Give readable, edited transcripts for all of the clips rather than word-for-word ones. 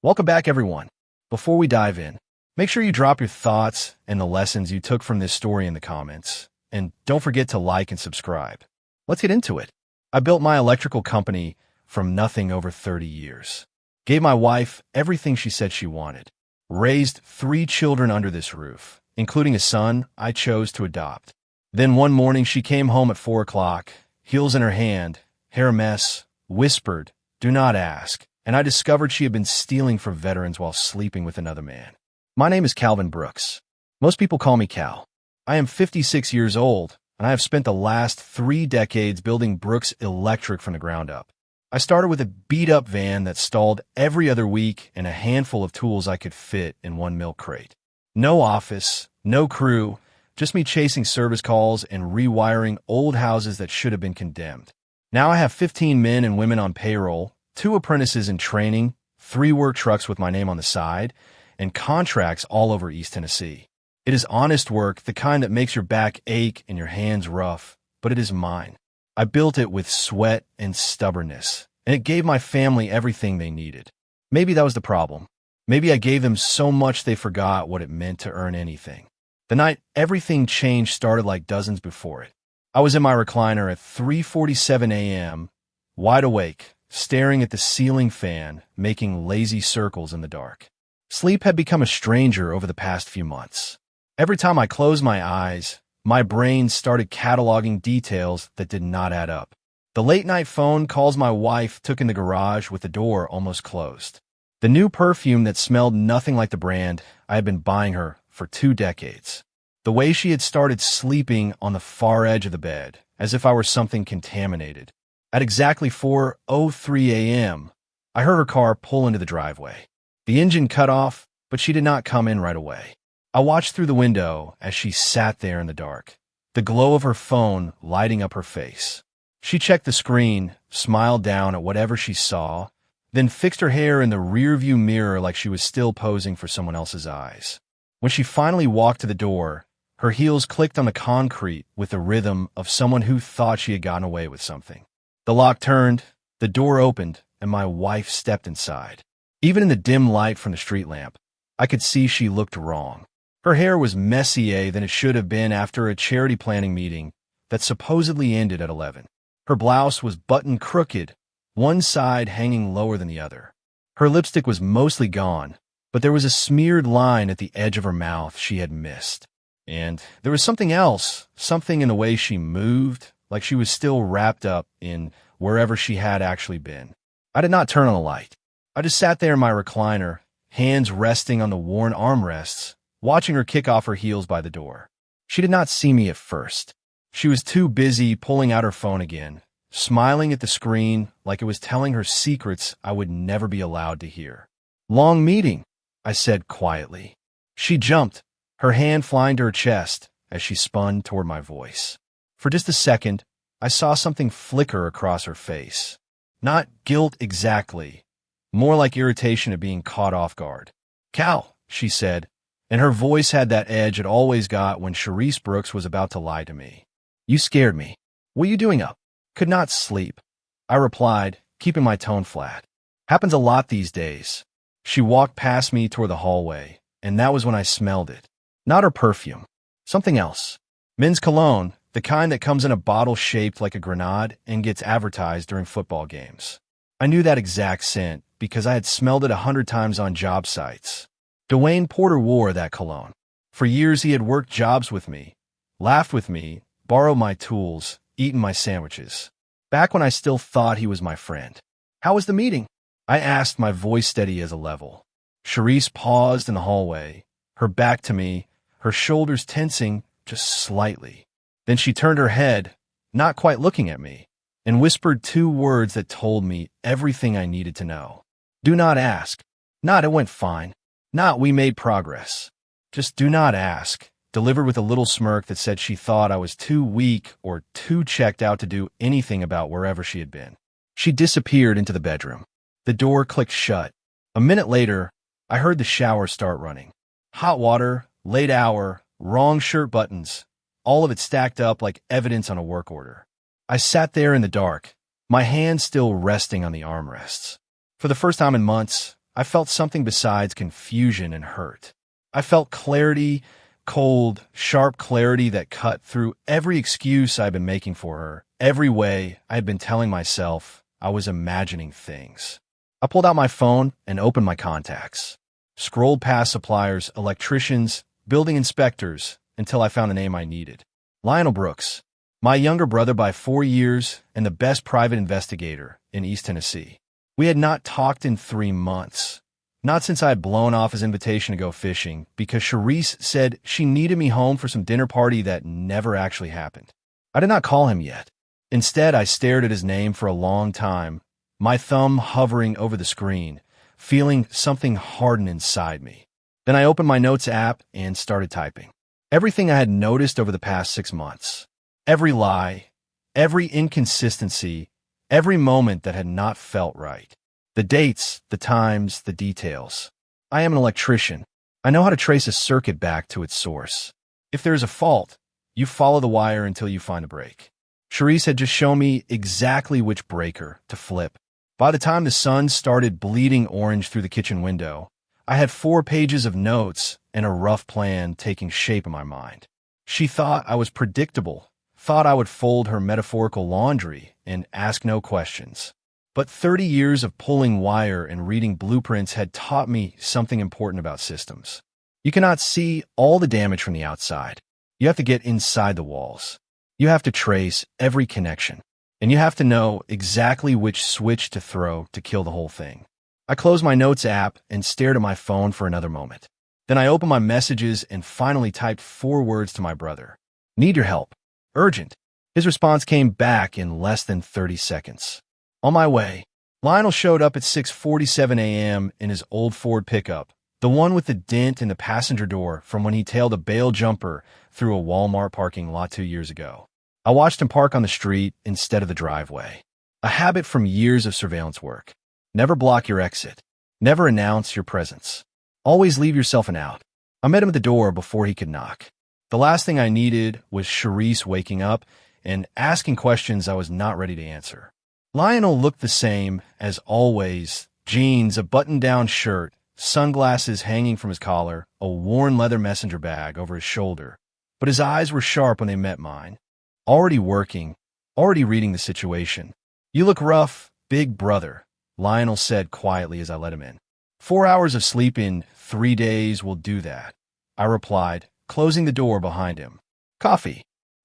Welcome back, everyone. Before we dive in, make sure you drop your thoughts and the lessons you took from this story in the comments. And don't forget to like and subscribe. Let's get into it. I built my electrical company from nothing over 30 years. Gave my wife everything she said she wanted. Raised 3 children under this roof, including a son I chose to adopt. Then one morning she came home at 4 o'clock, heels in her hand, hair a mess, whispered, "Do not ask," and I discovered she had been stealing from veterans while sleeping with another man. My name is Calvin Brooks. Most people call me Cal. I am 56 years old, and I have spent the last 3 decades building Brooks Electric from the ground up. I started with a beat-up van that stalled every other week and a handful of tools I could fit in one milk crate. No office, no crew, just me chasing service calls and rewiring old houses that should have been condemned. Now I have 15 men and women on payroll, 2 apprentices in training, 3 work trucks with my name on the side, and contracts all over East Tennessee. It is honest work, the kind that makes your back ache and your hands rough, but it is mine. I built it with sweat and stubbornness, and it gave my family everything they needed. Maybe that was the problem. Maybe I gave them so much they forgot what it meant to earn anything. The night everything changed started like dozens before it. I was in my recliner at 3:47 a.m., wide awake, staring at the ceiling fan, making lazy circles in the dark. Sleep had become a stranger over the past few months. Every time I closed my eyes, my brain started cataloging details that did not add up. The late-night phone calls my wife took in the garage with the door almost closed. The new perfume that smelled nothing like the brand I had been buying her for 2 decades. The way she had started sleeping on the far edge of the bed, as if I were something contaminated. At exactly 4:03 a.m., I heard her car pull into the driveway. The engine cut off, but she did not come in right away. I watched through the window as she sat there in the dark, the glow of her phone lighting up her face. She checked the screen, smiled down at whatever she saw, then fixed her hair in the rearview mirror like she was still posing for someone else's eyes. When she finally walked to the door, her heels clicked on the concrete with the rhythm of someone who thought she had gotten away with something. The lock turned, the door opened, and my wife stepped inside. Even in the dim light from the street lamp, I could see she looked wrong. Her hair was messier than it should have been after a charity planning meeting that supposedly ended at 11. Her blouse was buttoned crooked, one side hanging lower than the other. Her lipstick was mostly gone, but there was a smeared line at the edge of her mouth she had missed. And there was something else, something in the way she moved, like she was still wrapped up in wherever she had actually been. I did not turn on the light. I just sat there in my recliner, hands resting on the worn armrests, watching her kick off her heels by the door. She did not see me at first. She was too busy pulling out her phone again, smiling at the screen like it was telling her secrets I would never be allowed to hear. "Long meeting," I said quietly. She jumped, her hand flying to her chest as she spun toward my voice. For just a second, I saw something flicker across her face. Not guilt exactly, more like irritation at being caught off guard. "Cal," she said, and her voice had that edge it always got when Sharice Brooks was about to lie to me. "You scared me. What are you doing up?" "Could not sleep," I replied, keeping my tone flat. "Happens a lot these days." She walked past me toward the hallway, and that was when I smelled it. Not her perfume. Something else. Men's cologne, the kind that comes in a bottle shaped like a grenade and gets advertised during football games. I knew that exact scent because I had smelled it 100 times on job sites. Dwayne Porter wore that cologne. For years he had worked jobs with me, laughed with me, borrowed my tools, eaten my sandwiches. Back when I still thought he was my friend. "How was the meeting?" I asked, my voice steady as a level. Sharice paused in the hallway, her back to me, her shoulders tensing just slightly. Then she turned her head, not quite looking at me, and whispered 2 words that told me everything I needed to know. "Do not ask." Not "it went fine." Not "we made progress." Just "do not ask," delivered with a little smirk that said she thought I was too weak or too checked out to do anything about wherever she had been. She disappeared into the bedroom. The door clicked shut. A minute later, I heard the shower start running. Hot water, late hour, wrong shirt buttons, all of it stacked up like evidence on a work order. I sat there in the dark, my hands still resting on the armrests. For the first time in months, I felt something besides confusion and hurt. I felt clarity, cold, sharp clarity that cut through every excuse I'd been making for her, every way I had been telling myself I was imagining things. I pulled out my phone and opened my contacts. Scrolled past suppliers, electricians, building inspectors, until I found the name I needed. Lionel Brooks, my younger brother by 4 years and the best private investigator in East Tennessee. We had not talked in 3 months. Not since I had blown off his invitation to go fishing, because Charisse said she needed me home for some dinner party that never actually happened. I did not call him yet. Instead, I stared at his name for a long time, my thumb hovering over the screen, feeling something harden inside me. Then I opened my notes app and started typing. Everything I had noticed over the past 6 months. Every lie, every inconsistency, every moment that had not felt right. The dates, the times, the details. I am an electrician. I know how to trace a circuit back to its source. If there is a fault, you follow the wire until you find a break. Charisse had just shown me exactly which breaker to flip. By the time the sun started bleeding orange through the kitchen window, I had 4 pages of notes and a rough plan taking shape in my mind. She thought I was predictable, thought I would fold her metaphorical laundry and ask no questions. But 30 years of pulling wire and reading blueprints had taught me something important about systems. You cannot see all the damage from the outside. You have to get inside the walls. You have to trace every connection. And you have to know exactly which switch to throw to kill the whole thing. I closed my notes app and stared at my phone for another moment. Then I opened my messages and finally typed 4 words to my brother. Need your help. Urgent. His response came back in less than 30 seconds. On my way, Lionel showed up at 6:47 a.m. in his old Ford pickup, the one with the dent in the passenger door from when he tailed a bail jumper through a Walmart parking lot 2 years ago. I watched him park on the street instead of the driveway, a habit from years of surveillance work. Never block your exit. Never announce your presence. Always leave yourself an out. I met him at the door before he could knock. The last thing I needed was Charisse waking up and asking questions I was not ready to answer. Lionel looked the same as always, jeans, a button-down shirt, sunglasses hanging from his collar, a worn leather messenger bag over his shoulder. But his eyes were sharp when they met mine. Already working, already reading the situation. You look rough, big brother, Lionel said quietly as I let him in. 4 hours of sleep in 3 days will do that, I replied, closing the door behind him. Coffee.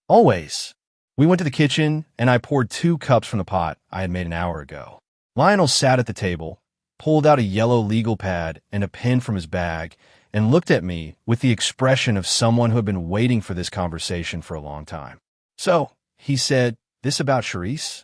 Always. We went to the kitchen, and I poured 2 cups from the pot I had made an hour ago. Lionel sat at the table, pulled out a yellow legal pad and a pen from his bag, and looked at me with the expression of someone who had been waiting for this conversation for a long time. So, he said, this about Charisse?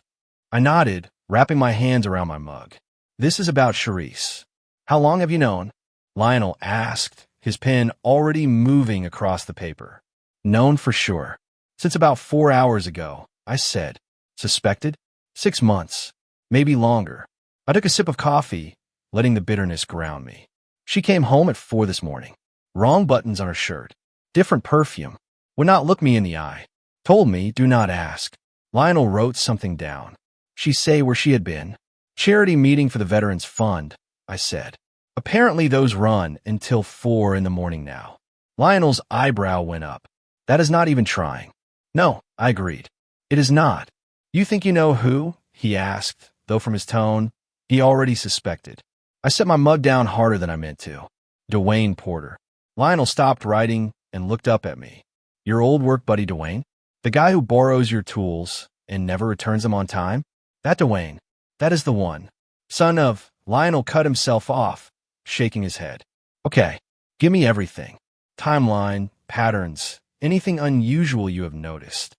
I nodded, wrapping my hands around my mug. This is about Charisse. How long have you known? Lionel asked, his pen already moving across the paper. Known for sure. Since about 4 hours ago, I said. Suspected? 6 months. Maybe longer. I took a sip of coffee, letting the bitterness ground me. She came home at 4 this morning. Wrong buttons on her shirt. Different perfume. Would not look me in the eye. Told me, do not ask. Lionel wrote something down. She say where she had been. Charity meeting for the Veterans Fund, I said. Apparently those run until 4 in the morning now. Lionel's eyebrow went up. That is not even trying. No, I agreed. It is not. You think you know who? He asked, though from his tone, he already suspected. I set my mug down harder than I meant to. Dwayne Porter. Lionel stopped writing and looked up at me. Your old work buddy Dwayne? The guy who borrows your tools and never returns them on time? That Dwayne. That is the one. Son of, Lionel cut himself off, shaking his head. Okay, give me everything. Timeline, patterns, anything unusual you have noticed.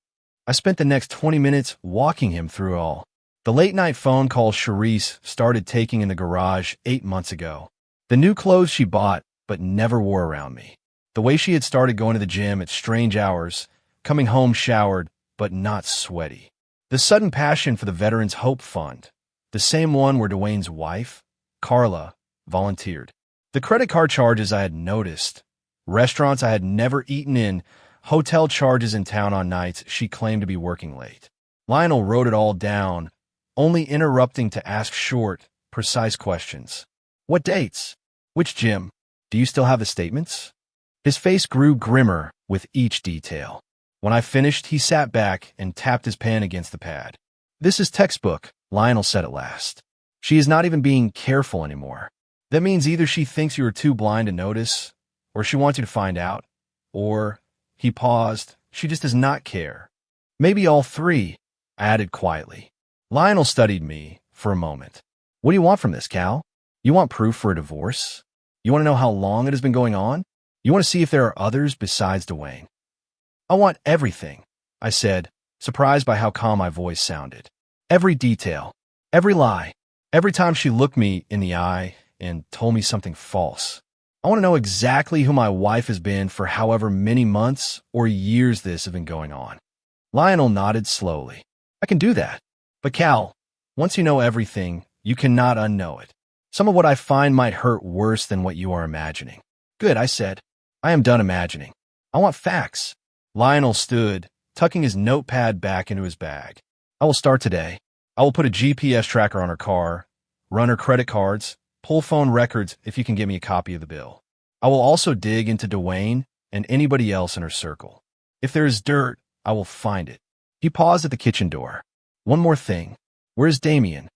I spent the next 20 minutes walking him through it all. The late-night phone call Charisse started taking in the garage 8 months ago. The new clothes she bought but never wore around me. The way she had started going to the gym at strange hours, coming home showered but not sweaty. The sudden passion for the Veterans Hope Fund, the same one where Dwayne's wife, Carla, volunteered. The credit card charges I had noticed, restaurants I had never eaten in, hotel charges in town on nights she claimed to be working late. Lionel wrote it all down, only interrupting to ask short, precise questions. What dates? Which gym? Do you still have the statements? His face grew grimmer with each detail. When I finished, he sat back and tapped his pen against the pad. This is textbook, Lionel said at last. She is not even being careful anymore. That means either she thinks you are too blind to notice, or she wants you to find out, or, he paused, she just does not care. Maybe all three, I added quietly. Lionel studied me for a moment. What do you want from this, Cal? You want proof for a divorce? You want to know how long it has been going on? You want to see if there are others besides Dwayne? I want everything, I said, surprised by how calm my voice sounded. Every detail, every lie, every time she looked me in the eye and told me something false. I want to know exactly who my wife has been for however many months or years this has been going on. Lionel nodded slowly. I can do that. But Cal, once you know everything, you cannot unknow it. Some of what I find might hurt worse than what you are imagining. Good, I said. I am done imagining. I want facts. Lionel stood, tucking his notepad back into his bag. I will start today. I will put a GPS tracker on her car, run her credit cards, pull phone records if you can get me a copy of the bill. I will also dig into Dwayne and anybody else in her circle. If there is dirt, I will find it. He paused at the kitchen door. One more thing. Where is Damien?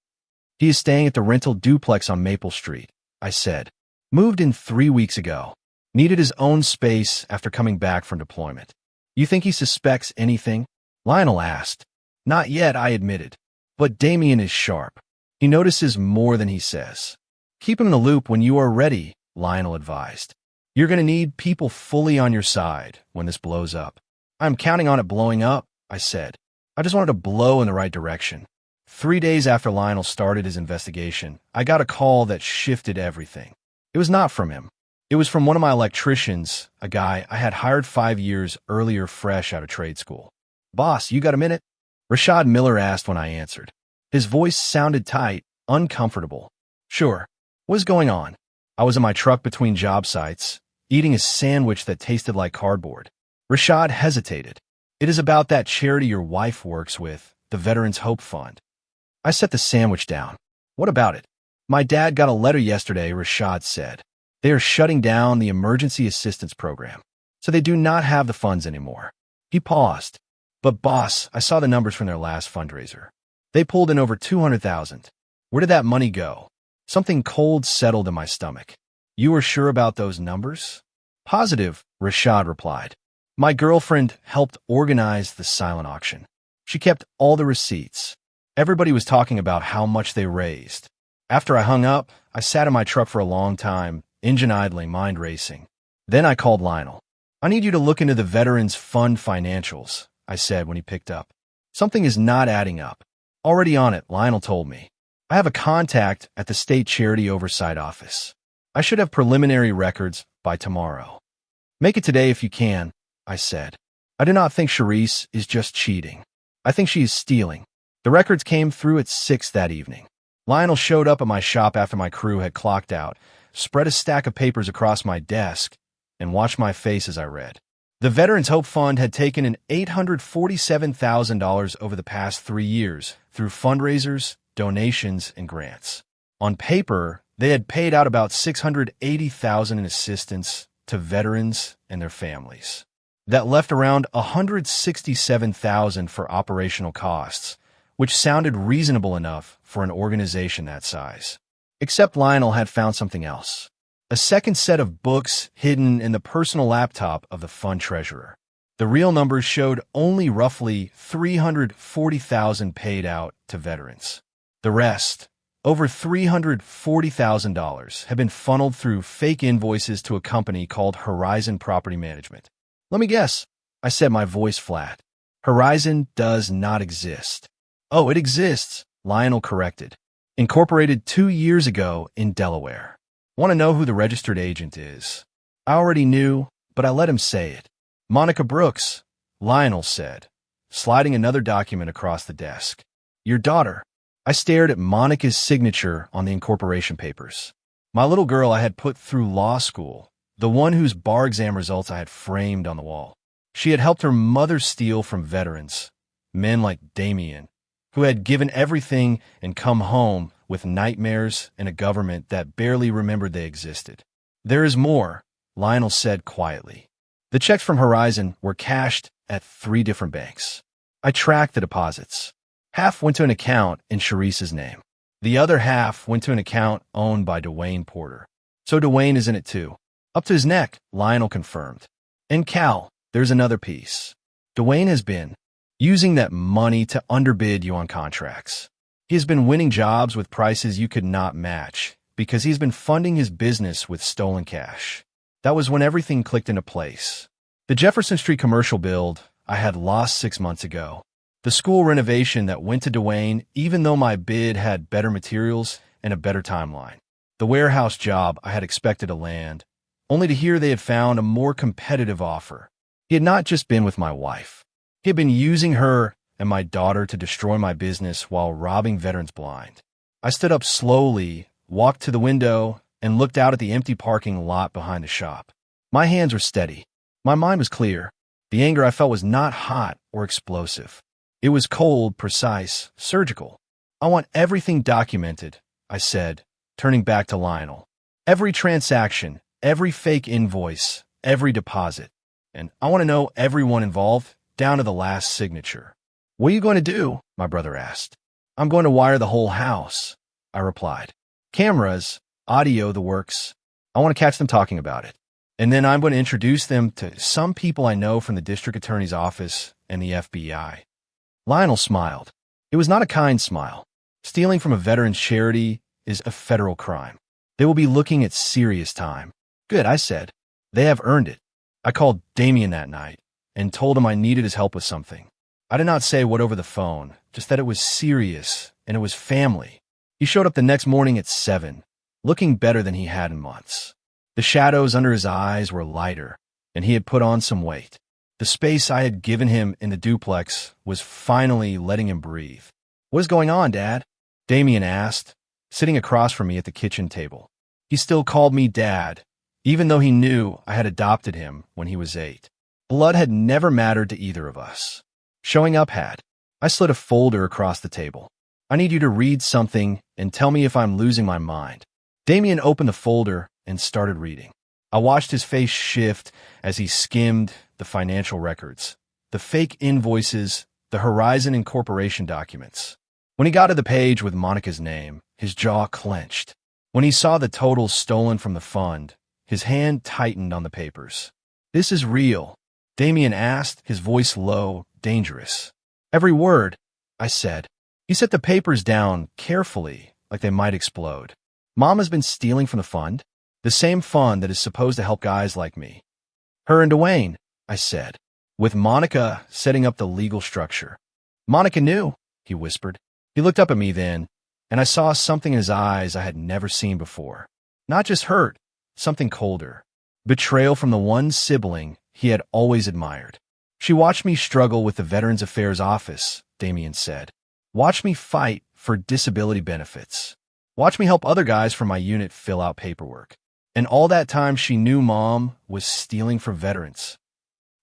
He is staying at the rental duplex on Maple Street, I said. Moved in 3 weeks ago. Needed his own space after coming back from deployment. You think he suspects anything? Lionel asked. Not yet, I admitted. But Damien is sharp. He notices more than he says. Keep him in the loop when you are ready, Lionel advised. You're going to need people fully on your side when this blows up. I'm counting on it blowing up, I said. I just wanted to blow in the right direction. 3 days after Lionel started his investigation, I got a call that shifted everything. It was not from him. It was from one of my electricians, a guy I had hired 5 years earlier fresh out of trade school. Boss, you got a minute? Rashad Miller asked when I answered. His voice sounded tight, uncomfortable. Sure. What's going on? I was in my truck between job sites, eating a sandwich that tasted like cardboard. Rashad hesitated. It is about that charity your wife works with, the Veterans Hope Fund. I set the sandwich down. What about it? My dad got a letter yesterday, Rashad said. They are shutting down the emergency assistance program, so they do not have the funds anymore. He paused. But boss, I saw the numbers from their last fundraiser. They pulled in over $200,000. Where did that money go? Something cold settled in my stomach. You are sure about those numbers? Positive, Rashad replied. My girlfriend helped organize the silent auction. She kept all the receipts. Everybody was talking about how much they raised. After I hung up, I sat in my truck for a long time, engine idling, mind racing. Then I called Lionel. I need you to look into the Veterans Fund financials, I said when he picked up. Something is not adding up. Already on it, Lionel told me. I have a contact at the State Charity Oversight Office. I should have preliminary records by tomorrow. Make it today if you can, I said. I do not think Charisse is just cheating. I think she is stealing. The records came through at 6 that evening. Lionel showed up at my shop after my crew had clocked out, spread a stack of papers across my desk, and watched my face as I read. The Veterans Hope Fund had taken in $847,000 over the past 3 years through fundraisers, donations, and grants. On paper, they had paid out about $680,000 in assistance to veterans and their families. That left around $167,000 for operational costs, which sounded reasonable enough for an organization that size. Except Lionel had found something else. A second set of books hidden in the personal laptop of the fund treasurer. The real numbers showed only roughly $340,000 paid out to veterans. The rest, over $340,000, had been funneled through fake invoices to a company called Horizon Property Management. Let me guess, I said, my voice flat. Horizon does not exist. Oh, it exists, Lionel corrected. Incorporated 2 years ago in Delaware. Want to know who the registered agent is? I already knew, but I let him say it. Monica Brooks, Lionel said, sliding another document across the desk. Your daughter. I stared at Monica's signature on the incorporation papers. My little girl I had put through law school, the one whose bar exam results I had framed on the wall. She had helped her mother steal from veterans, men like Damien, who had given everything and come home with nightmares and a government that barely remembered they existed. There is more, Lionel said quietly. The checks from Horizon were cashed at 3 different banks. I tracked the deposits. Half went to an account in Sharice's name. The other half went to an account owned by Dwayne Porter. So Dwayne is in it too. Up to his neck, Lionel confirmed. And Cal, there's another piece. Dwayne has been using that money to underbid you on contracts. He has been winning jobs with prices you could not match because he's been funding his business with stolen cash. That was when everything clicked into place. The Jefferson Street commercial build I had lost 6 months ago. The school renovation that went to Dwayne, even though my bid had better materials and a better timeline. The warehouse job I had expected to land, only to hear they had found a more competitive offer. He had not just been with my wife. He had been using her and my daughter to destroy my business while robbing veterans blind. I stood up slowly, walked to the window, and looked out at the empty parking lot behind the shop. My hands were steady. My mind was clear. The anger I felt was not hot or explosive. It was cold, precise, surgical. I want everything documented, I said, turning back to Lionel. Every transaction, every fake invoice, every deposit. And I want to know everyone involved, down to the last signature. What are you going to do? My brother asked. I'm going to wire the whole house, I replied. Cameras, audio, the works. I want to catch them talking about it. And then I'm going to introduce them to some people I know from the district attorney's office and the FBI. Lionel smiled. It was not a kind smile. Stealing from a veteran's charity is a federal crime. They will be looking at serious time. Good, I said. They have earned it. I called Damien that night and told him I needed his help with something. I did not say what over the phone, just that it was serious and it was family. He showed up the next morning at 7, looking better than he had in months. The shadows under his eyes were lighter, and he had put on some weight. The space I had given him in the duplex was finally letting him breathe. What is going on, Dad? Damien asked, sitting across from me at the kitchen table. He still called me Dad, even though he knew I had adopted him when he was 8. Blood had never mattered to either of us. Showing up had. I slid a folder across the table. I need you to read something and tell me if I'm losing my mind. Damien opened the folder and started reading. I watched his face shift as he skimmed the financial records, the fake invoices, the Horizon Incorporation documents. When he got to the page with Monica's name, his jaw clenched. When he saw the totals stolen from the fund, his hand tightened on the papers. This is real, Damien asked, his voice low, dangerous. Every word, I said. He set the papers down carefully, like they might explode. Mom has been stealing from the fund? The same fund that is supposed to help guys like me. Her and Dwayne, I said, with Monica setting up the legal structure. Monica knew, he whispered. He looked up at me then, and I saw something in his eyes I had never seen before. Not just hurt, something colder. Betrayal from the one sibling he had always admired. She watched me struggle with the Veterans Affairs office, Damien said. Watch me fight for disability benefits. Watch me help other guys from my unit fill out paperwork. And all that time she knew Mom was stealing from veterans.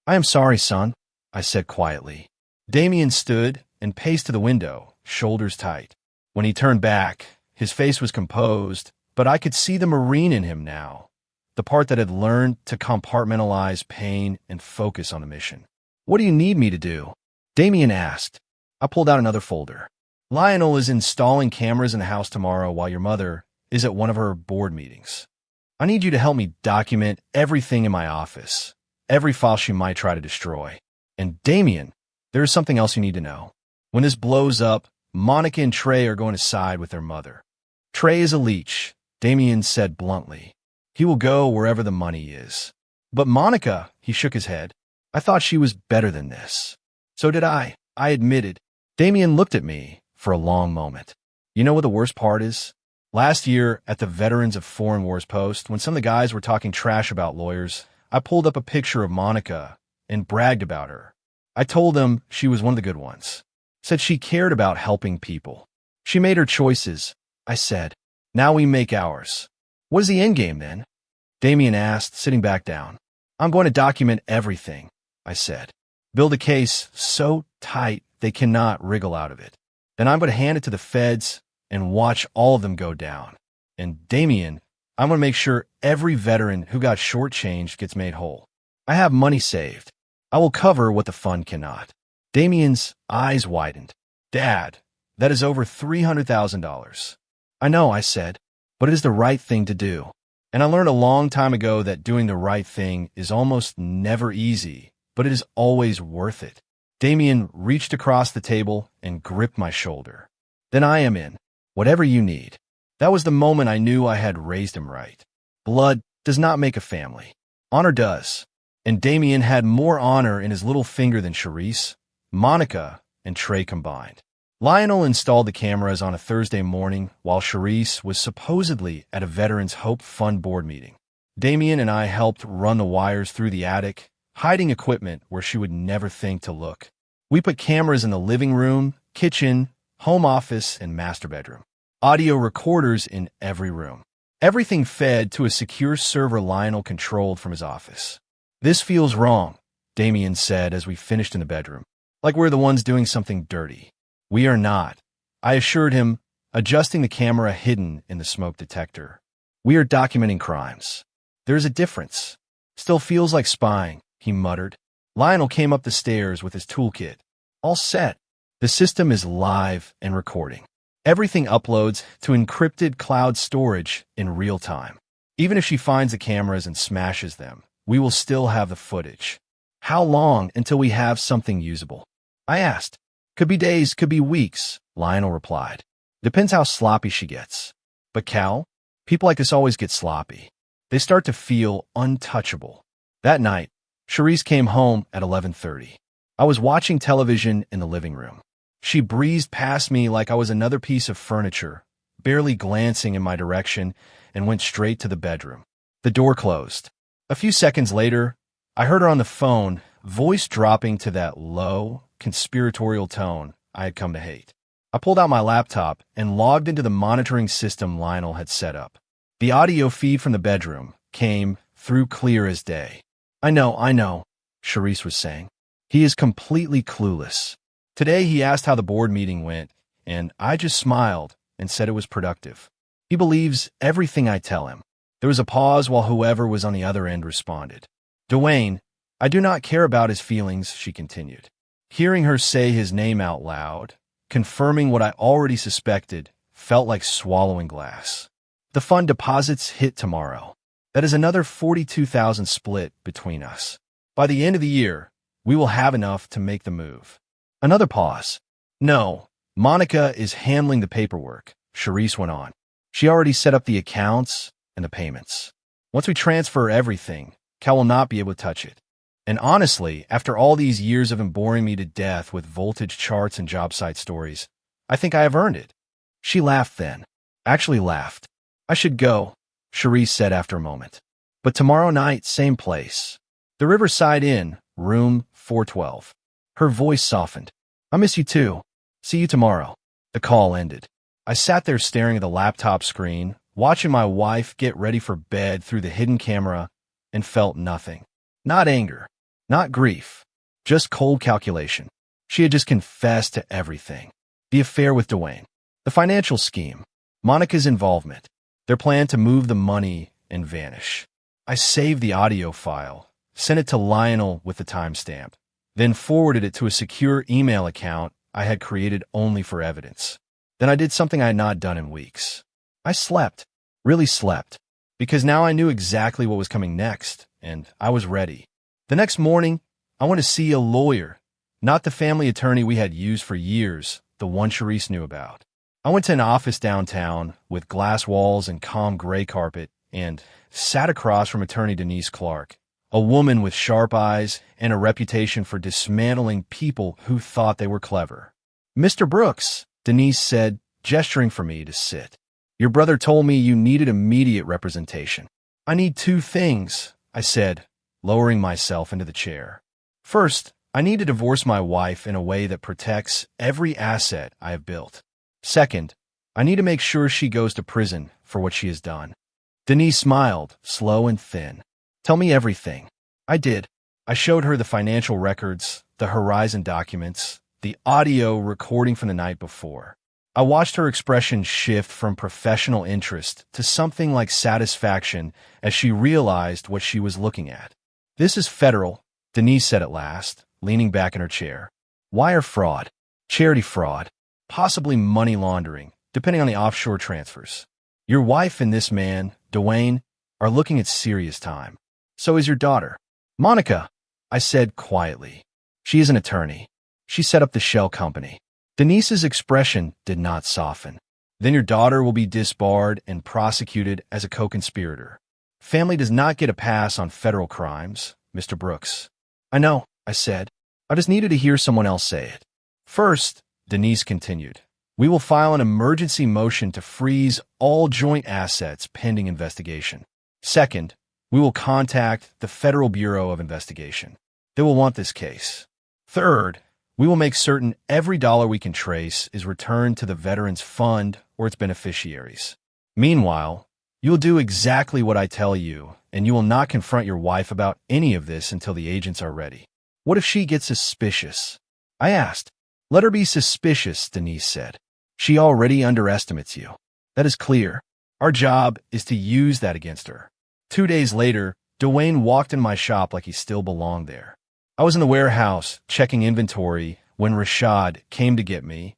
I am sorry, son, I said quietly. Damien stood and paced to the window, shoulders tight. When he turned back, his face was composed, but I could see the Marine in him now, the part that had learned to compartmentalize pain and focus on a mission. What do you need me to do? Damien asked. I pulled out another folder. Lionel is installing cameras in the house tomorrow while your mother is at one of her board meetings. I need you to help me document everything in my office, every file she might try to destroy. And Damien, there is something else you need to know. When this blows up, Monica and Trey are going to side with their mother. Trey is a leech, Damien said bluntly. He will go wherever the money is. But Monica, he shook his head. I thought she was better than this. So did I admitted. Damien looked at me for a long moment. You know what the worst part is? Last year, at the Veterans of Foreign Wars post, when some of the guys were talking trash about lawyers, I pulled up a picture of Monica and bragged about her. I told them she was one of the good ones. Said she cared about helping people. She made her choices, I said. Now we make ours. What is the end game then? Damien asked, sitting back down. I'm going to document everything, I said. Build a case so tight they cannot wriggle out of it. Then I'm going to hand it to the feds and watch all of them go down. And Damien, I'm going to make sure every veteran who got shortchanged gets made whole. I have money saved. I will cover what the fund cannot. Damien's eyes widened. Dad, that is over $300,000. I know, I said, but it is the right thing to do. And I learned a long time ago that doing the right thing is almost never easy, but it is always worth it. Damien reached across the table and gripped my shoulder. Then I am in. Whatever you need. That was the moment I knew I had raised him right. Blood does not make a family. Honor does. And Damien had more honor in his little finger than Charisse, Monica, and Trey combined. Lionel installed the cameras on a Thursday morning while Charisse was supposedly at a Veterans Hope Fund board meeting. Damien and I helped run the wires through the attic, hiding equipment where she would never think to look. We put cameras in the living room, kitchen, home office, and master bedroom. Audio recorders in every room. Everything fed to a secure server Lionel controlled from his office. This feels wrong, Damien said as we finished in the bedroom. Like we're the ones doing something dirty. We are not, I assured him, adjusting the camera hidden in the smoke detector. We are documenting crimes. There is a difference. Still feels like spying, he muttered. Lionel came up the stairs with his toolkit. All set. The system is live and recording. Everything uploads to encrypted cloud storage in real time. Even if she finds the cameras and smashes them, we will still have the footage. How long until we have something usable? I asked. Could be days, could be weeks, Lionel replied. Depends how sloppy she gets. But Cal, people like this always get sloppy. They start to feel untouchable. That night, Charisse came home at 11:30. I was watching television in the living room. She breezed past me like I was another piece of furniture, barely glancing in my direction, and went straight to the bedroom. The door closed. A few seconds later, I heard her on the phone, voice dropping to that low, conspiratorial tone I had come to hate. I pulled out my laptop and logged into the monitoring system Lionel had set up. The audio feed from the bedroom came through clear as day. I know, Charisse was saying. He is completely clueless. Today he asked how the board meeting went, and I just smiled and said it was productive. He believes everything I tell him. There was a pause while whoever was on the other end responded. Dwayne, I do not care about his feelings, she continued. Hearing her say his name out loud, confirming what I already suspected, felt like swallowing glass. The fund deposits hit tomorrow. That is another $42,000 split between us. By the end of the year, we will have enough to make the move. Another pause. No, Monica is handling the paperwork, Charisse went on. She already set up the accounts and the payments. Once we transfer everything, Cal will not be able to touch it. And honestly, after all these years of him boring me to death with voltage charts and job site stories, I think I have earned it. She laughed then. Actually laughed. I should go, Charisse said after a moment. But tomorrow night, same place. The Riverside Inn, room 412. Her voice softened. I miss you too. See you tomorrow. The call ended. I sat there staring at the laptop screen, watching my wife get ready for bed through the hidden camera, and felt nothing. Not anger. Not grief. Just cold calculation. She had just confessed to everything. The affair with Dwayne. The financial scheme. Monica's involvement. Their plan to move the money and vanish. I saved the audio file, sent it to Lionel with the timestamp, then forwarded it to a secure email account I had created only for evidence. Then I did something I had not done in weeks. I slept. Really slept. Because now I knew exactly what was coming next, and I was ready. The next morning, I went to see a lawyer, not the family attorney we had used for years, the one Charisse knew about. I went to an office downtown with glass walls and calm gray carpet and sat across from attorney Denise Clark, a woman with sharp eyes and a reputation for dismantling people who thought they were clever. Mr. Brooks, Denise said, gesturing for me to sit. Your brother told me you needed immediate representation. I need two things, I said, lowering myself into the chair. First, I need to divorce my wife in a way that protects every asset I have built. Second, I need to make sure she goes to prison for what she has done. Denise smiled, slow and thin. Tell me everything. I did. I showed her the financial records, the Horizon documents, the audio recording from the night before. I watched her expression shift from professional interest to something like satisfaction as she realized what she was looking at. "This is federal," Denise said at last, leaning back in her chair. "Wire fraud, charity fraud, possibly money laundering, depending on the offshore transfers. Your wife and this man, Dwayne, are looking at serious time. So is your daughter, Monica," I said quietly. "She is an attorney. She set up the shell company." Denise's expression did not soften. "Then your daughter will be disbarred and prosecuted as a co-conspirator. Family does not get a pass on federal crimes, Mr. Brooks." "I know," I said. "I just needed to hear someone else say it." "First," Denise continued, "we will file an emergency motion to freeze all joint assets pending investigation. Second, we will contact the Federal Bureau of Investigation. They will want this case. Third, we will make certain every dollar we can trace is returned to the Veterans Fund or its beneficiaries. Meanwhile, you will do exactly what I tell you, and you will not confront your wife about any of this until the agents are ready." "What if she gets suspicious?" I asked. "Let her be suspicious," Denise said. "She already underestimates you. That is clear. Our job is to use that against her." 2 days later, Dwayne walked in my shop like he still belonged there. I was in the warehouse, checking inventory, when Rashad came to get me,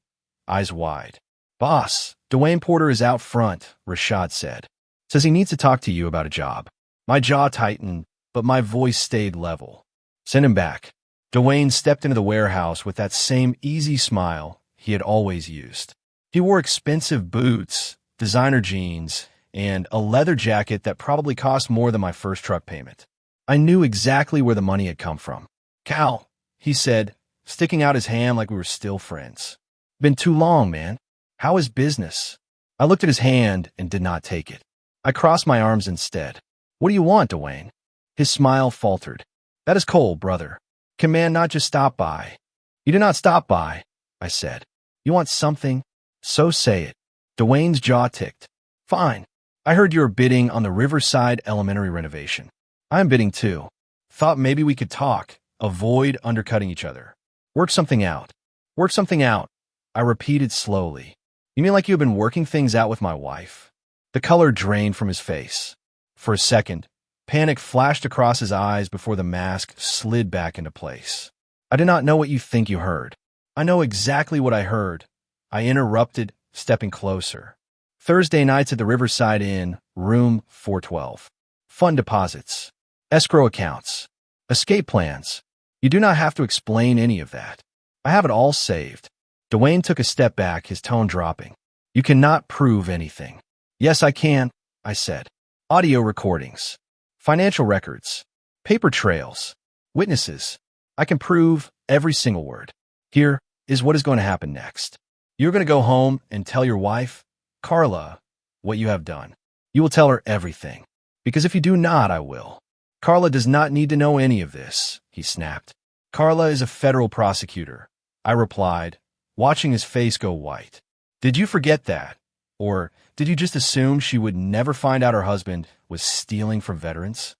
eyes wide. "Boss, Dwayne Porter is out front," Rashad said. "Says he needs to talk to you about a job." My jaw tightened, but my voice stayed level. "Send him back." Dwayne stepped into the warehouse with that same easy smile he had always used. He wore expensive boots, designer jeans, and a leather jacket that probably cost more than my first truck payment. I knew exactly where the money had come from. "Cal," he said, sticking out his hand like we were still friends. "Been too long, man. How is business?" I looked at his hand and did not take it. I crossed my arms instead. "What do you want, Dwayne?" His smile faltered. "That is cold, brother. Can man not just stop by?" "You did not stop by," I said. "You want something? So say it." Dwayne's jaw ticked. "Fine. I heard you were bidding on the Riverside Elementary renovation. I am bidding too. Thought maybe we could talk, avoid undercutting each other. Work something out." "Work something out," I repeated slowly. "You mean like you have been working things out with my wife?" The color drained from his face. For a second, panic flashed across his eyes before the mask slid back into place. "I did not know what you think you heard." "I know exactly what I heard," I interrupted, stepping closer. "Thursday nights at the Riverside Inn, room 412. Fund deposits, escrow accounts, escape plans. You do not have to explain any of that. I have it all saved." Dwayne took a step back, his tone dropping. "You cannot prove anything." "Yes, I can," I said. "Audio recordings, financial records, paper trails, witnesses. I can prove every single word. Here is what is going to happen next. You're going to go home and tell your wife, Carla, what you have done. You will tell her everything. Because if you do not, I will." "Carla does not need to know any of this," he snapped. "Carla is a federal prosecutor," I replied, watching his face go white. "Did you forget that? Or did you just assume she would never find out her husband was stealing from veterans?"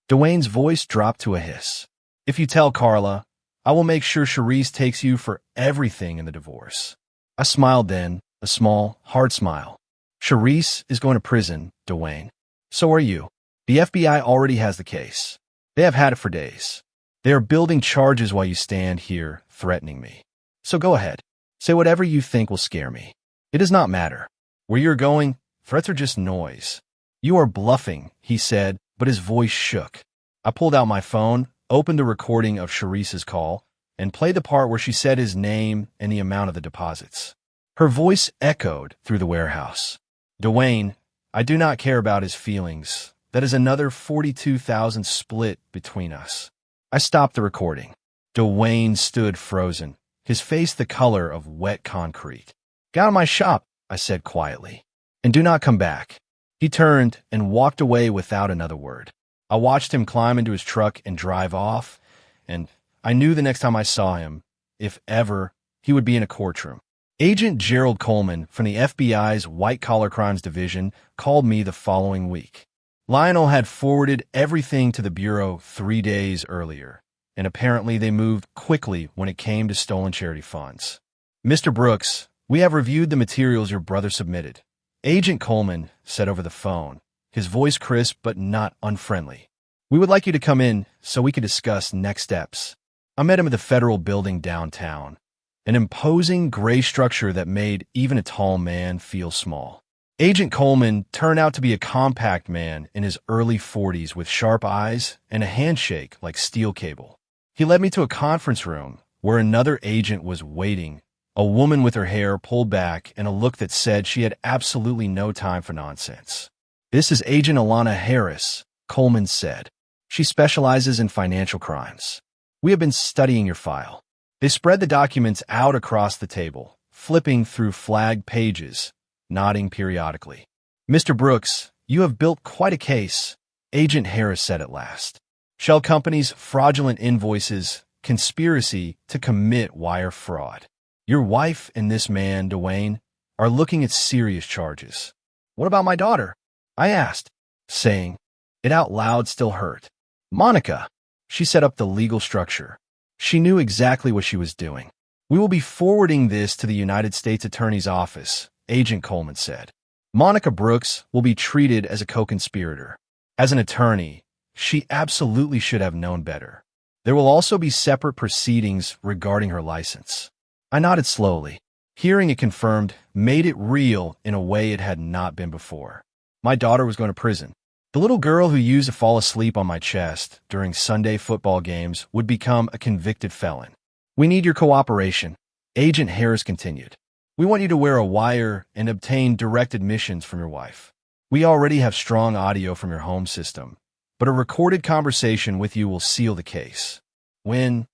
Dwayne's voice dropped to a hiss. "If you tell Carla, I will make sure Charisse takes you for everything in the divorce." I smiled then, a small, hard smile. "Charisse is going to prison, Dwayne. So are you. The FBI already has the case. They have had it for days. They are building charges while you stand here threatening me. So go ahead. Say whatever you think will scare me. It does not matter. Where you're going, threats are just noise." "You are bluffing," he said, but his voice shook. I pulled out my phone, opened the recording of Charisse's call, and played the part where she said his name and the amount of the deposits. Her voice echoed through the warehouse. "Dwayne, I do not care about his feelings. That is another 42,000 split between us." I stopped the recording. Dwayne stood frozen, his face the color of wet concrete. "Get out of my shop," I said quietly, "and do not come back." He turned and walked away without another word. I watched him climb into his truck and drive off, and I knew the next time I saw him, if ever, he would be in a courtroom. Agent Gerald Coleman from the FBI's White Collar Crimes Division called me the following week. Lionel had forwarded everything to the Bureau 3 days earlier, and apparently they moved quickly when it came to stolen charity funds. Mr. Brooks, we have reviewed the materials your brother submitted, Agent Coleman said over the phone, his voice crisp but not unfriendly. We would like you to come in so we can discuss next steps. I met him at the Federal Building downtown, an imposing gray structure that made even a tall man feel small. Agent Coleman turned out to be a compact man in his early 40s with sharp eyes and a handshake like steel cable. He led me to a conference room where another agent was waiting, a woman with her hair pulled back and a look that said she had absolutely no time for nonsense. This is Agent Alana Harris, Coleman said. She specializes in financial crimes. We have been studying your file. They spread the documents out across the table, flipping through flagged pages, nodding periodically. Mr. Brooks, you have built quite a case, Agent Harris said at last. Shell companies, fraudulent invoices, conspiracy to commit wire fraud. Your wife and this man, Dwayne, are looking at serious charges. What about my daughter? I asked, saying it out loud still hurt. Monica. She set up the legal structure. She knew exactly what she was doing. We will be forwarding this to the United States Attorney's Office, Agent Coleman said. Monica Brooks will be treated as a co-conspirator. As an attorney, she absolutely should have known better. There will also be separate proceedings regarding her license. I nodded slowly. Hearing it confirmed made it real in a way it had not been before. My daughter was going to prison. The little girl who used to fall asleep on my chest during Sunday football games would become a convicted felon. We need your cooperation, Agent Harris continued. We want you to wear a wire and obtain direct admissions from your wife. We already have strong audio from your home system, but a recorded conversation with you will seal the case. When?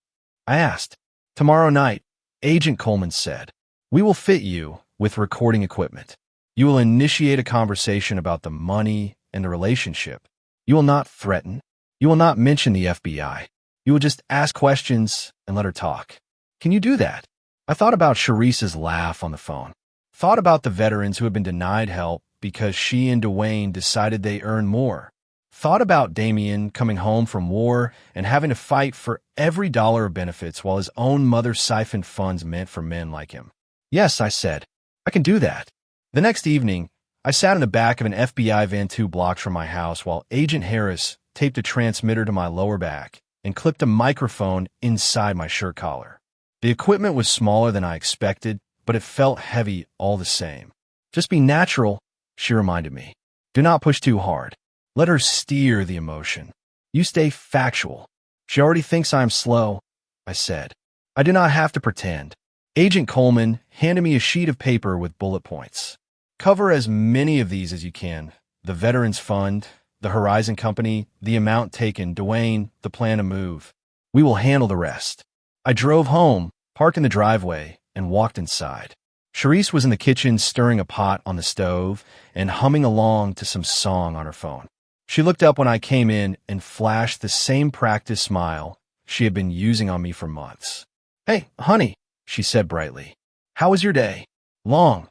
I asked. Tomorrow night, Agent Coleman said. We will fit you with recording equipment. You will initiate a conversation about the money and the relationship. You will not threaten. You will not mention the FBI. You will just ask questions and let her talk. Can you do that? I thought about Sharice's laugh on the phone. Thought about the veterans who had been denied help because she and Dwayne decided they earned more. Thought about Damien coming home from war and having to fight for every dollar of benefits while his own mother siphoned funds meant for men like him. Yes, I said. I can do that. The next evening, I sat in the back of an FBI van 2 blocks from my house while Agent Harris taped a transmitter to my lower back and clipped a microphone inside my shirt collar. The equipment was smaller than I expected, but it felt heavy all the same. Just be natural, she reminded me. Do not push too hard. Let her steer the emotion. You stay factual. She already thinks I am slow, I said. I do not have to pretend. Agent Coleman handed me a sheet of paper with bullet points. Cover as many of these as you can. The Veterans Fund, the Horizon Company, the amount taken, Dwayne, the plan to move. We will handle the rest. I drove home, parked in the driveway, and walked inside. Sharice was in the kitchen stirring a pot on the stove and humming along to some song on her phone. She looked up when I came in and flashed the same practice smile she had been using on me for months. Hey, honey, she said brightly. How was your day? Long,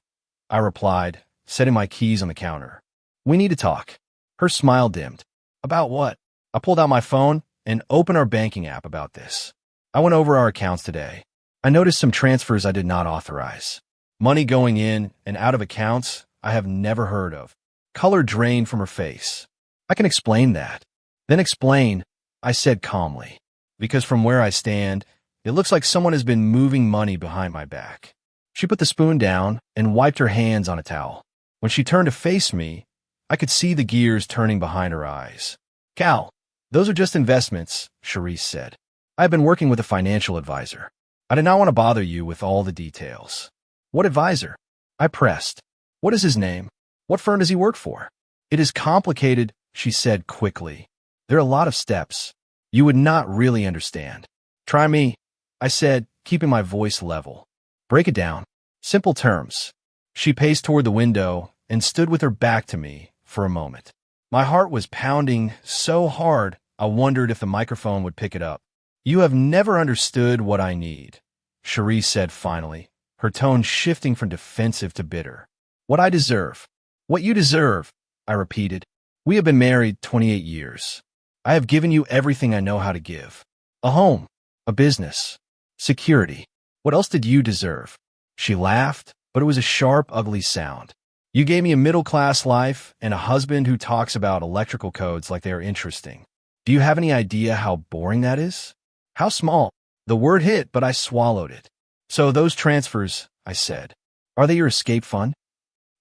I replied, setting my keys on the counter. We need to talk. Her smile dimmed. About what? I pulled out my phone and opened our banking app about this. I went over our accounts today. I noticed some transfers I did not authorize. Money going in and out of accounts I have never heard of. Color drained from her face. I can explain that. Then explain, I said calmly. Because from where I stand, it looks like someone has been moving money behind my back. She put the spoon down and wiped her hands on a towel. When she turned to face me, I could see the gears turning behind her eyes. Cal, those are just investments, Sharice said. I have been working with a financial advisor. I did not want to bother you with all the details. What advisor? I pressed. What is his name? What firm does he work for? It is complicated, she said quickly. There are a lot of steps. You would not really understand. Try me, I said, keeping my voice level. Break it down. Simple terms. She paced toward the window and stood with her back to me for a moment. My heart was pounding so hard I wondered if the microphone would pick it up. You have never understood what I need, Sharice said finally, her tone shifting from defensive to bitter. What I deserve. What you deserve, I repeated. We have been married 28 years. I have given you everything I know how to give. A home, a business, security. What else did you deserve? She laughed, but it was a sharp, ugly sound. You gave me a middle-class life and a husband who talks about electrical codes like they are interesting. Do you have any idea how boring that is? How small? The word hit, but I swallowed it. So those transfers, I said, are they your escape fund?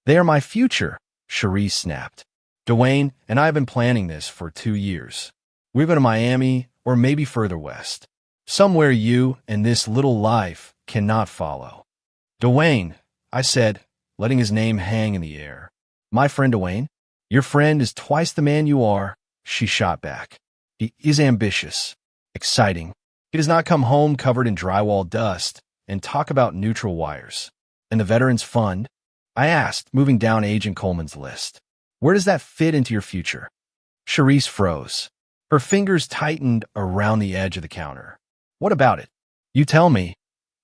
They are my future, Cherie snapped. Dwayne and I have been planning this for 2 years. We're going to Miami or maybe further west. Somewhere you and this little life cannot follow. Dwayne, I said, letting his name hang in the air. My friend Dwayne? Your friend is twice the man you are, she shot back. He is ambitious, exciting. He does not come home covered in drywall dust and talk about neutral wires. And the Veterans Fund? I asked, moving down Agent Coleman's list. Where does that fit into your future? Charisse froze. Her fingers tightened around the edge of the counter. What about it? You tell me,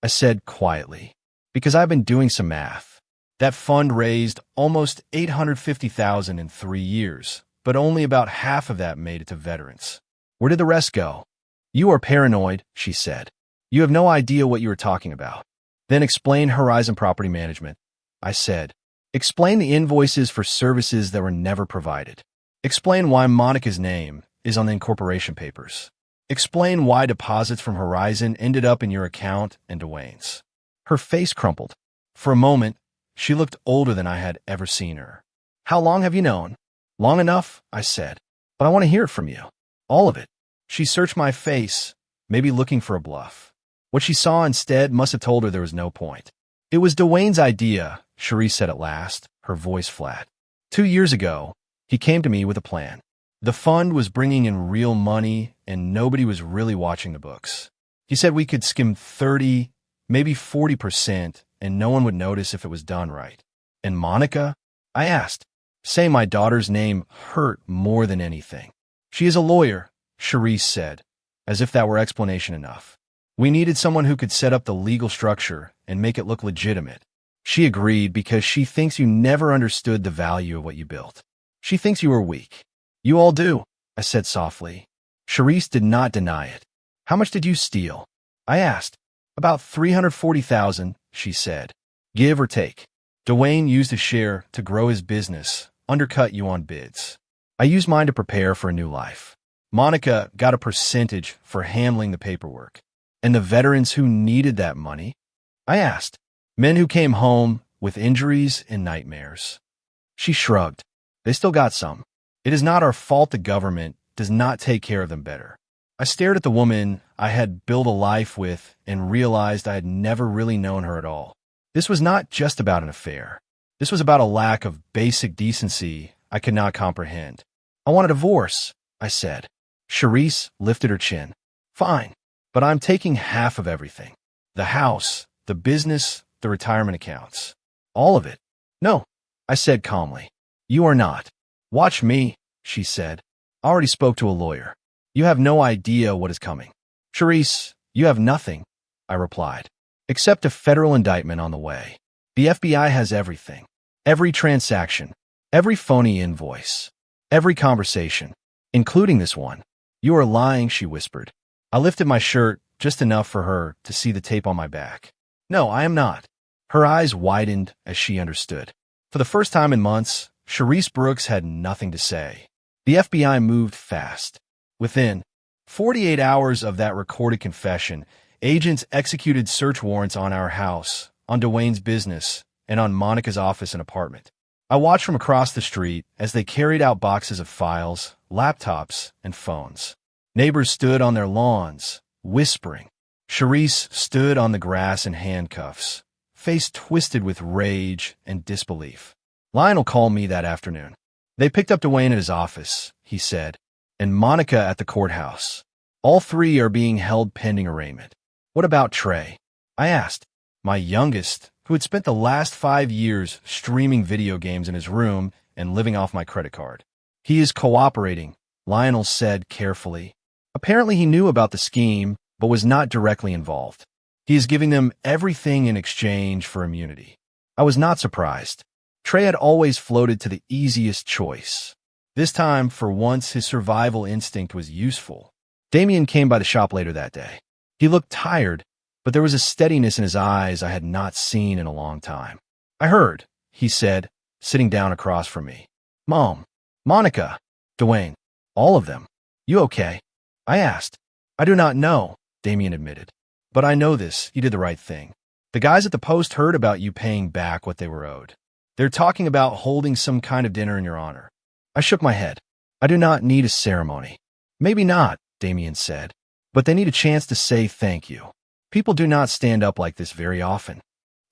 I said quietly, because I've been doing some math. That fund raised almost $850,000 in 3 years, but only about half of that made it to veterans. Where did the rest go? You are paranoid, she said. You have no idea what you are talking about. Then explain Horizon Property Management, I said. Explain the invoices for services that were never provided. Explain why Monica's name is on the incorporation papers. Explain why deposits from Horizon ended up in your account and Dwayne's. Her face crumpled. For a moment, she looked older than I had ever seen her. How long have you known? Long enough, I said. But I want to hear it from you. All of it. She searched my face, maybe looking for a bluff. What she saw instead must have told her there was no point. It was Dwayne's idea, Cherie said at last, her voice flat. 2 years ago, he came to me with a plan. The fund was bringing in real money, and nobody was really watching the books. He said we could skim 30, maybe 40%, and no one would notice if it was done right. And Monica? I asked. Say my daughter's name hurt more than anything. She is a lawyer, Cherie said, as if that were explanation enough. We needed someone who could set up the legal structure and make it look legitimate. She agreed because she thinks you never understood the value of what you built. She thinks you were weak. You all do, I said softly. Charisse did not deny it. How much did you steal? I asked. About $340,000, she said. Give or take. Dwayne used his share to grow his business, undercut you on bids. I used mine to prepare for a new life. Monica got a percentage for handling the paperwork. And the veterans who needed that money? I asked. Men who came home with injuries and nightmares. She shrugged. They still got some. It is not our fault the government does not take care of them better. I stared at the woman I had built a life with and realized I had never really known her at all. This was not just about an affair. This was about a lack of basic decency I could not comprehend. I want a divorce, I said. Charisse lifted her chin. Fine, but I'm taking half of everything. The house, the business, the retirement accounts. All of it. No, I said calmly. You are not. Watch me, she said. I already spoke to a lawyer. You have no idea what is coming. Charisse, you have nothing, I replied, except a federal indictment on the way. The FBI has everything. Every transaction, every phony invoice, every conversation, including this one. You are lying, she whispered. I lifted my shirt just enough for her to see the tape on my back. No, I am not. Her eyes widened as she understood. For the first time in months, Charisse Brooks had nothing to say. The FBI moved fast. Within 48 hours of that recorded confession, agents executed search warrants on our house, on Dwayne's business, and on Monica's office and apartment. I watched from across the street as they carried out boxes of files, laptops, and phones. Neighbors stood on their lawns, whispering. Charisse stood on the grass in handcuffs, face twisted with rage and disbelief. Lionel called me that afternoon. They picked up Dwayne at his office, he said, and Monica at the courthouse. All three are being held pending arraignment. What about Trey? I asked. My youngest, who had spent the last 5 years streaming video games in his room and living off my credit card. He is cooperating, Lionel said carefully. Apparently he knew about the scheme, but was not directly involved. He is giving them everything in exchange for immunity. I was not surprised. Trey had always floated to the easiest choice. This time, for once, his survival instinct was useful. Damien came by the shop later that day. He looked tired, but there was a steadiness in his eyes I had not seen in a long time. "I heard," he said, sitting down across from me. "Mom, Monica, Dwayne, all of them. You okay?" I asked. "I do not know," Damien admitted. "But I know this, you did the right thing. The guys at the Post heard about you paying back what they were owed. They're talking about holding some kind of dinner in your honor." I shook my head. "I do not need a ceremony." "Maybe not," Damien said, "but they need a chance to say thank you. People do not stand up like this very often."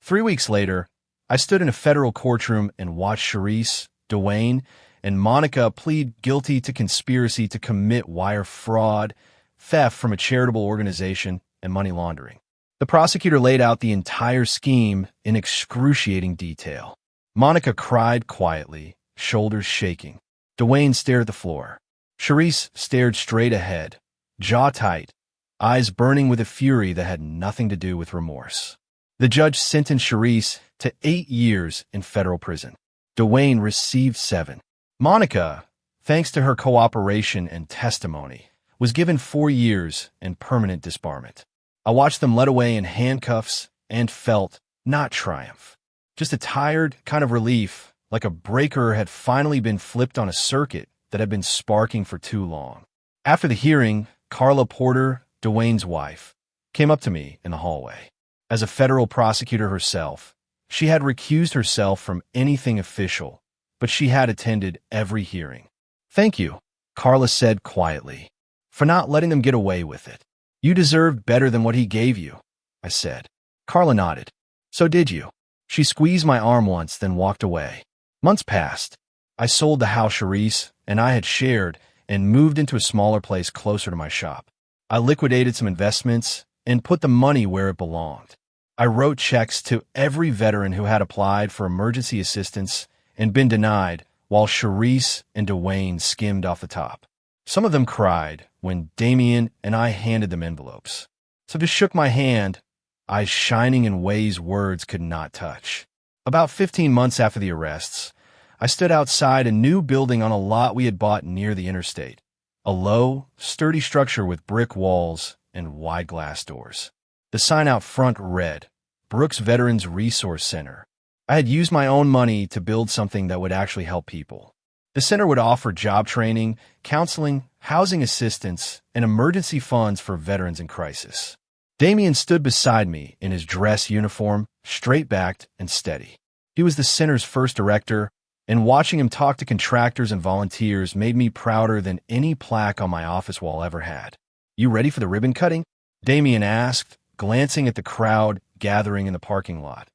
3 weeks later, I stood in a federal courtroom and watched Charisse, Dwayne, and Monica plead guilty to conspiracy to commit wire fraud, theft from a charitable organization, and money laundering. The prosecutor laid out the entire scheme in excruciating detail. Monica cried quietly, shoulders shaking. Dwayne stared at the floor. Charisse stared straight ahead, jaw tight, eyes burning with a fury that had nothing to do with remorse. The judge sentenced Charisse to 8 years in federal prison. Dwayne received 7. Monica, thanks to her cooperation and testimony, was given 4 years and permanent disbarment. I watched them led away in handcuffs and felt, not triumph, just a tired kind of relief, like a breaker had finally been flipped on a circuit that had been sparking for too long. After the hearing, Carla Porter, Dwayne's wife, came up to me in the hallway. As a federal prosecutor herself, she had recused herself from anything official, but she had attended every hearing. "Thank you," Carla said quietly, "for not letting them get away with it. You deserved better than what he gave you," I said. Carla nodded. "So did you." She squeezed my arm once, then walked away. Months passed. I sold the house Charisse and I had shared and moved into a smaller place closer to my shop. I liquidated some investments and put the money where it belonged. I wrote checks to every veteran who had applied for emergency assistance and been denied, while Charisse and Dwayne skimmed off the top. Some of them cried when Damien and I handed them envelopes. Some just shook my hand, eyes shining in ways words could not touch. About 15 months after the arrests, I stood outside a new building on a lot we had bought near the interstate. A low, sturdy structure with brick walls and wide glass doors. The sign out front read, "Brooks Veterans Resource Center." I had used my own money to build something that would actually help people. The center would offer job training, counseling, housing assistance, and emergency funds for veterans in crisis. Damien stood beside me in his dress uniform, straight-backed and steady. He was the center's first director, and watching him talk to contractors and volunteers made me prouder than any plaque on my office wall ever had. "You ready for the ribbon cutting?" Damien asked, glancing at the crowd gathering in the parking lot.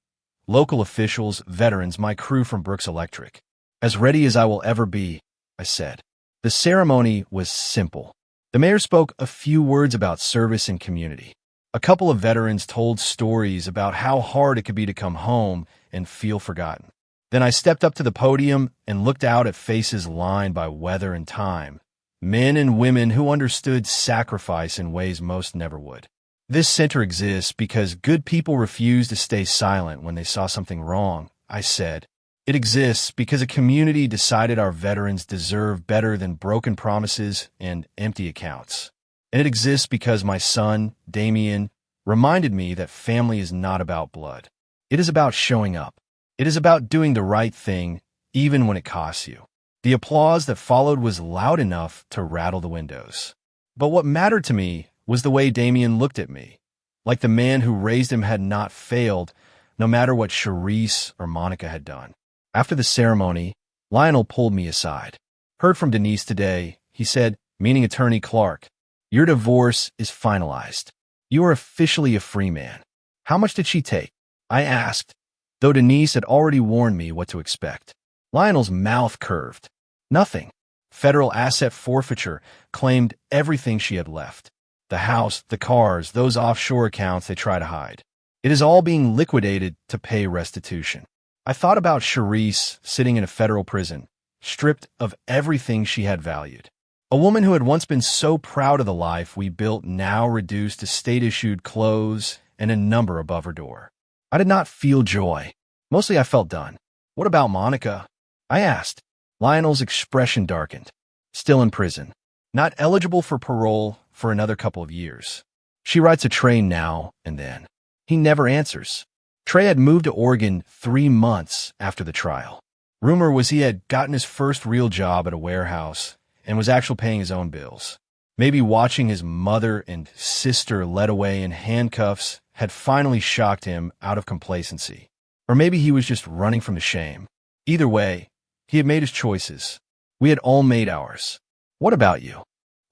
Local officials, veterans, my crew from Brooks Electric. "As ready as I will ever be," I said. The ceremony was simple. The mayor spoke a few words about service and community. A couple of veterans told stories about how hard it could be to come home and feel forgotten. Then I stepped up to the podium and looked out at faces lined by weather and time, men and women who understood sacrifice in ways most never would. "This center exists because good people refused to stay silent when they saw something wrong," I said. "It exists because a community decided our veterans deserve better than broken promises and empty accounts. And it exists because my son, Damien, reminded me that family is not about blood. It is about showing up. It is about doing the right thing, even when it costs you." The applause that followed was loud enough to rattle the windows. But what mattered to me was the way Damien looked at me, like the man who raised him had not failed, no matter what Charisse or Monica had done. After the ceremony, Lionel pulled me aside. "Heard from Denise today," he said, meaning Attorney Clark. "Your divorce is finalized. You are officially a free man." "How much did she take?" I asked, though Denise had already warned me what to expect. Lionel's mouth curved. "Nothing. Federal asset forfeiture claimed everything she had left. The house, the cars, those offshore accounts they try to hide. It is all being liquidated to pay restitution." I thought about Charisse sitting in a federal prison, stripped of everything she had valued. A woman who had once been so proud of the life we built, now reduced to state-issued clothes and a number above her door. I did not feel joy. Mostly I felt done. "What about Monica?" I asked. Lionel's expression darkened. "Still in prison. Not eligible for parole, for another couple of years. She writes to Trey now and then. He never answers. Trey had moved to Oregon 3 months after the trial. Rumor was he had gotten his first real job at a warehouse and was actually paying his own bills. Maybe watching his mother and sister led away in handcuffs had finally shocked him out of complacency. Or maybe he was just running from the shame. Either way, he had made his choices. We had all made ours. What about you?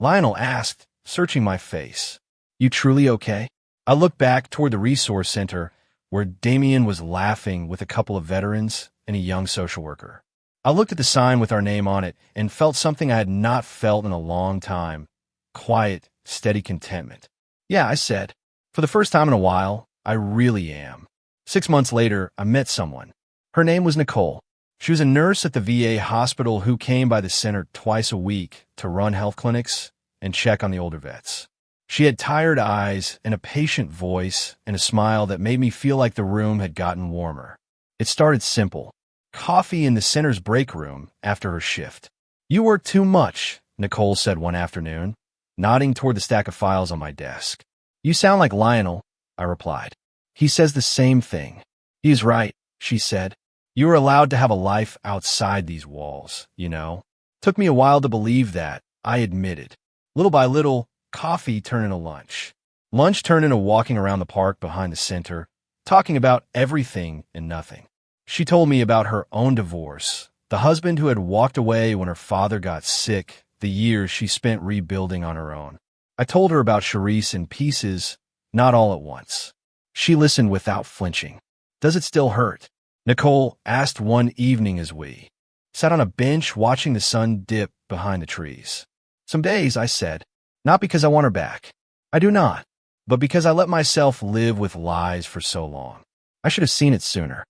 Lionel asked, searching my face. You truly okay? I looked back toward the resource center where Damien was laughing with a couple of veterans and a young social worker. I looked at the sign with our name on it and felt something I had not felt in a long time. Quiet, steady contentment. Yeah, I said. For the first time in a while, I really am. 6 months later, I met someone. Her name was Nicole. She was a nurse at the VA hospital who came by the center twice a week to run health clinics and check on the older vets. She had tired eyes and a patient voice and a smile that made me feel like the room had gotten warmer. It started simple. Coffee in the center's break room after her shift. You work too much, Nicole said one afternoon, nodding toward the stack of files on my desk. You sound like Lionel, I replied. He says the same thing. He's right, she said. You are allowed to have a life outside these walls, you know. Took me a while to believe that, I admitted. Little by little, coffee turned into lunch. Lunch turned into walking around the park behind the center, talking about everything and nothing. She told me about her own divorce, the husband who had walked away when her father got sick, the years she spent rebuilding on her own. I told her about Charisse in pieces, not all at once. She listened without flinching. Does it still hurt? Nicole asked one evening as we sat on a bench watching the sun dip behind the trees. Some days, I said, not because I want her back. I do not, but because I let myself live with lies for so long. I should have seen it sooner.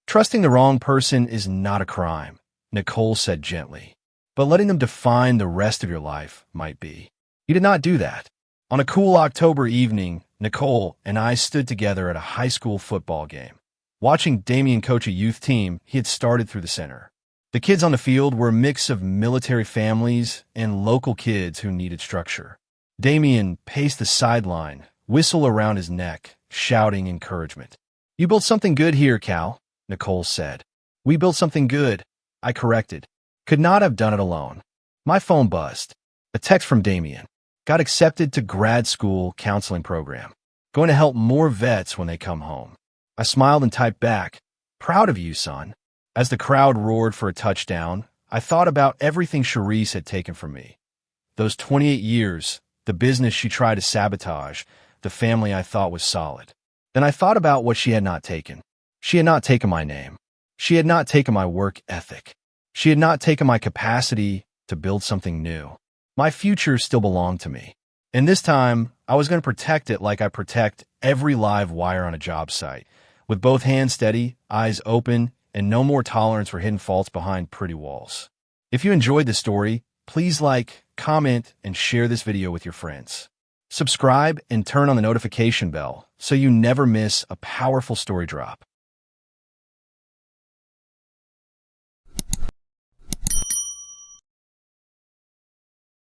Trusting the wrong person is not a crime, Nicole said gently, but letting them define the rest of your life might be. You did not do that. On a cool October evening, Nicole and I stood together at a high school football game, watching Damien coach a youth team he had started through the center. The kids on the field were a mix of military families and local kids who needed structure. Damien paced the sideline, whistle around his neck, shouting encouragement. You built something good here, Cal, Nicole said. We built something good, I corrected. Could not have done it alone. My phone buzzed. A text from Damien. Got accepted to grad school counseling program. Going to help more vets when they come home. I smiled and typed back, proud of you, son. As the crowd roared for a touchdown, I thought about everything Charisse had taken from me. Those 28 years, the business she tried to sabotage, the family I thought was solid. Then I thought about what she had not taken. She had not taken my name. She had not taken my work ethic. She had not taken my capacity to build something new. My future still belonged to me. And this time, I was going to protect it like I protect every live wire on a job site, with both hands steady, eyes open, and no more tolerance for hidden faults behind pretty walls. If you enjoyed this story, please like, comment, and share this video with your friends. Subscribe and turn on the notification bell so you never miss a powerful story drop.